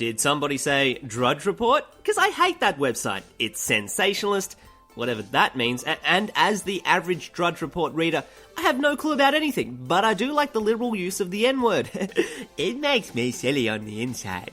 Did somebody say Drudge Report? Because I hate that website. It's sensationalist, whatever that means, and as the average Drudge Report reader, I have no clue about anything, but I do like the literal use of the N-word. It makes me silly on the inside.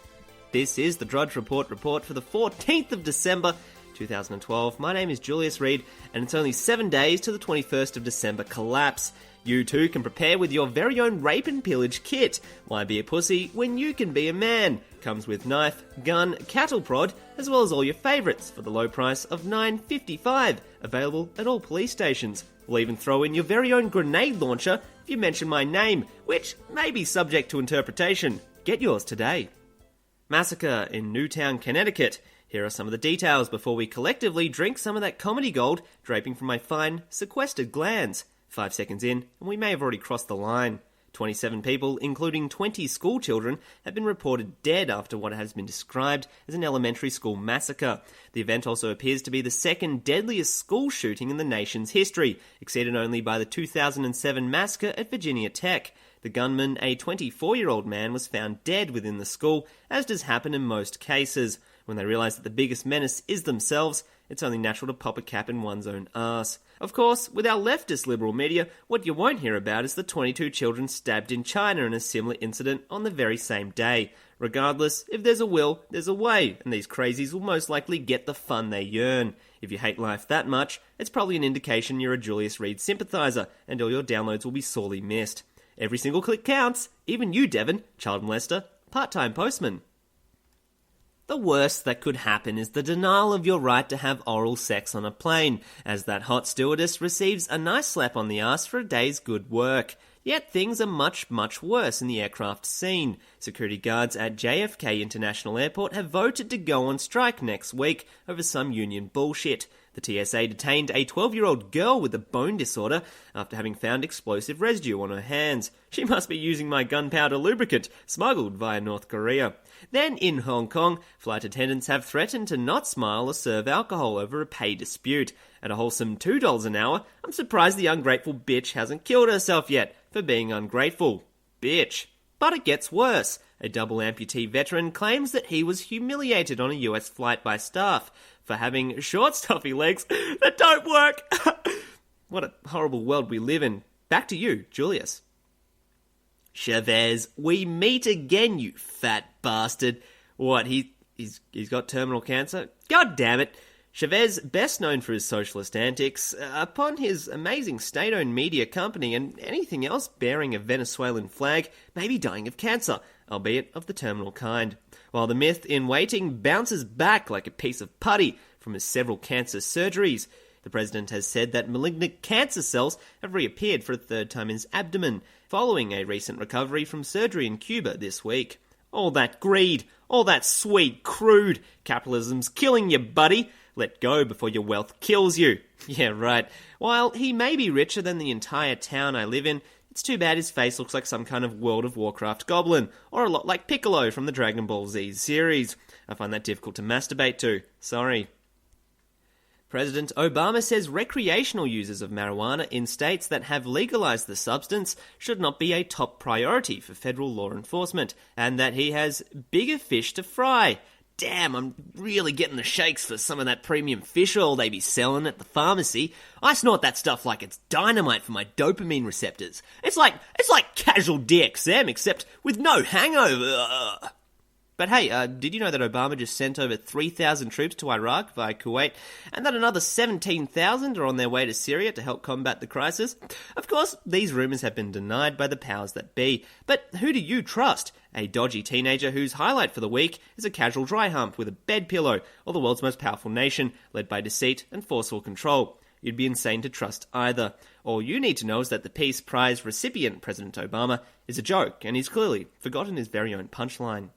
This is the Drudge Report Report for the 14th of December, 2012. My name is Julius Reed, and it's only 7 days to the 21st of December collapse. You too can prepare with your very own rape and pillage kit. Why be a pussy when you can be a man? Comes with knife, gun, cattle prod, as well as all your favourites for the low price of $9.55, available at all police stations. We'll even throw in your very own grenade launcher if you mention my name, which may be subject to interpretation. Get yours today. Massacre in Newtown, Connecticut. Here are some of the details before we collectively drink some of that comedy gold draping from my fine, sequestered glands. 5 seconds in, and we may have already crossed the line. 27 people, including 20 school children, have been reported dead after what has been described as an elementary school massacre. The event also appears to be the second deadliest school shooting in the nation's history, exceeded only by the 2007 massacre at Virginia Tech. The gunman, a 24-year-old man, was found dead within the school, as does happen in most cases. When they realise that the biggest menace is themselves, it's only natural to pop a cap in one's own arse. Of course, with our leftist liberal media, what you won't hear about is the 22 children stabbed in China in a similar incident on the very same day. Regardless, if there's a will, there's a way, and these crazies will most likely get the fun they yearn. If you hate life that much, it's probably an indication you're a Julius Reed sympathiser, and all your downloads will be sorely missed. Every single click counts, even you, Devon, child molester, part-time postman. The worst that could happen is the denial of your right to have oral sex on a plane, as that hot stewardess receives a nice slap on the ass for a day's good work. Yet things are much, much worse in the aircraft scene. Security guards at JFK International Airport have voted to go on strike next week over some union bullshit. The TSA detained a 12-year-old girl with a bone disorder after having found explosive residue on her hands. She must be using my gunpowder lubricant, smuggled via North Korea. Then, in Hong Kong, flight attendants have threatened to not smile or serve alcohol over a pay dispute. At a wholesome $2 an hour, I'm surprised the ungrateful bitch hasn't killed herself yet for being ungrateful. Bitch. But it gets worse. A double amputee veteran claims that he was humiliated on a US flight by staff for having short, stuffy legs that don't work. What a horrible world we live in. Back to you, Julius. Chavez, we meet again, you fat bastard. What, he's got terminal cancer? God damn it. Chavez, best known for his socialist antics, upon his amazing state-owned media company and anything else bearing a Venezuelan flag, may be dying of cancer, albeit of the terminal kind. While the myth in waiting bounces back like a piece of putty from his several cancer surgeries, the president has said that malignant cancer cells have reappeared for a third time in his abdomen, following a recent recovery from surgery in Cuba this week. All that greed, all that sweet crude, capitalism's killing you, buddy. Let go before your wealth kills you. Yeah, right. While he may be richer than the entire town I live in, it's too bad his face looks like some kind of World of Warcraft goblin, or a lot like Piccolo from the Dragon Ball Z series. I find that difficult to masturbate to. Sorry. President Obama says recreational users of marijuana in states that have legalized the substance should not be a top priority for federal law enforcement, and that he has bigger fish to fry. Damn, I'm really getting the shakes for some of that premium fish oil they be selling at the pharmacy. I snort that stuff like it's dynamite for my dopamine receptors. It's like casual DXM, except with no hangover. But hey, did you know that Obama just sent over 3,000 troops to Iraq via Kuwait, and that another 17,000 are on their way to Syria to help combat the crisis? Of course, these rumours have been denied by the powers that be, but who do you trust? A dodgy teenager whose highlight for the week is a casual dry hump with a bed pillow, or the world's most powerful nation, led by deceit and forceful control? You'd be insane to trust either. All you need to know is that the Peace Prize recipient, President Obama, is a joke, and he's clearly forgotten his very own punchline.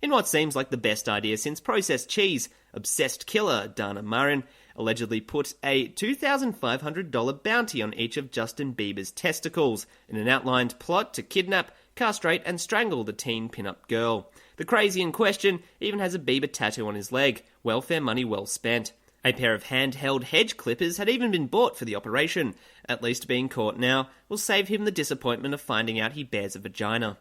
In what seems like the best idea since processed cheese, obsessed killer Dana Marin allegedly put a $2,500 bounty on each of Justin Bieber's testicles in an outlined plot to kidnap, castrate and strangle the teen pin-up girl. The crazy in question even has a Bieber tattoo on his leg. Welfare money well spent. A pair of handheld hedge clippers had even been bought for the operation. At least being caught now will save him the disappointment of finding out he bears a vagina.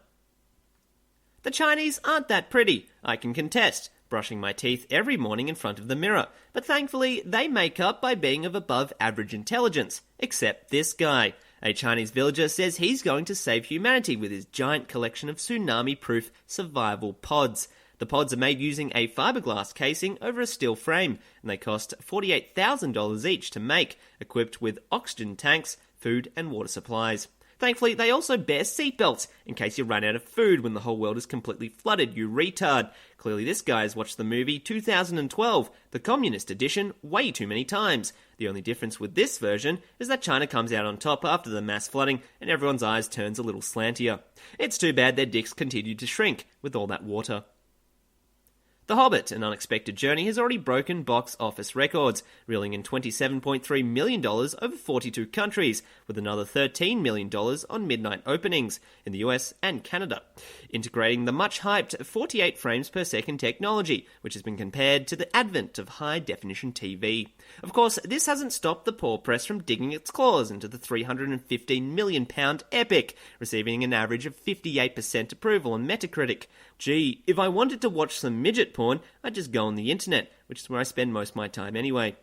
The Chinese aren't that pretty, I can contest, brushing my teeth every morning in front of the mirror, but thankfully they make up by being of above average intelligence, except this guy. A Chinese villager says he's going to save humanity with his giant collection of tsunami-proof survival pods. The pods are made using a fiberglass casing over a steel frame, and they cost $48,000 each to make, equipped with oxygen tanks, food and water supplies. Thankfully, they also bear seatbelts, in case you run out of food when the whole world is completely flooded, you retard. Clearly this guy has watched the movie 2012, the Communist Edition, way too many times. The only difference with this version is that China comes out on top after the mass flooding and everyone's eyes turns a little slantier. It's too bad their dicks continue to shrink with all that water. The Hobbit, An Unexpected Journey, has already broken box office records, reeling in $27.3 million over 42 countries, with another $13 million on midnight openings in the US and Canada, integrating the much-hyped 48 frames per second technology, which has been compared to the advent of high-definition TV. Of course, this hasn't stopped the poor press from digging its claws into the £315 million epic, receiving an average of 58% approval on Metacritic. Gee, if I wanted to watch some midget porn, I'd just go on the internet, which is where I spend most of my time anyway.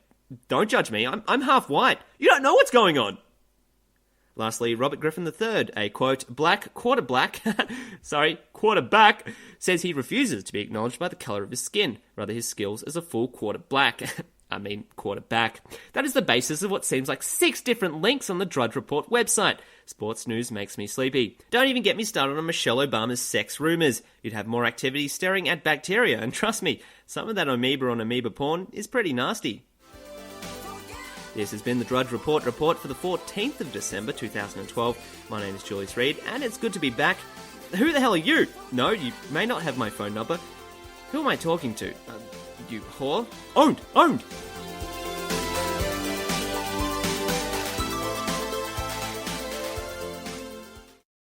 Don't judge me, I'm half white. You don't know what's going on! Lastly, Robert Griffin III, a quote, quarterback, says he refuses to be acknowledged by the colour of his skin, rather his skills as a full quarterback. That is the basis of what seems like 6 different links on the Drudge Report website. Sports news makes me sleepy. Don't even get me started on Michelle Obama's sex rumours. You'd have more activity staring at bacteria, and trust me, some of that amoeba on amoeba porn is pretty nasty. This has been the Drudge Report for the 14th of December 2012. My name is Julius Reed, and it's good to be back. Who the hell are you? No, you may not have my phone number. Who am I talking to? You whore? Owned!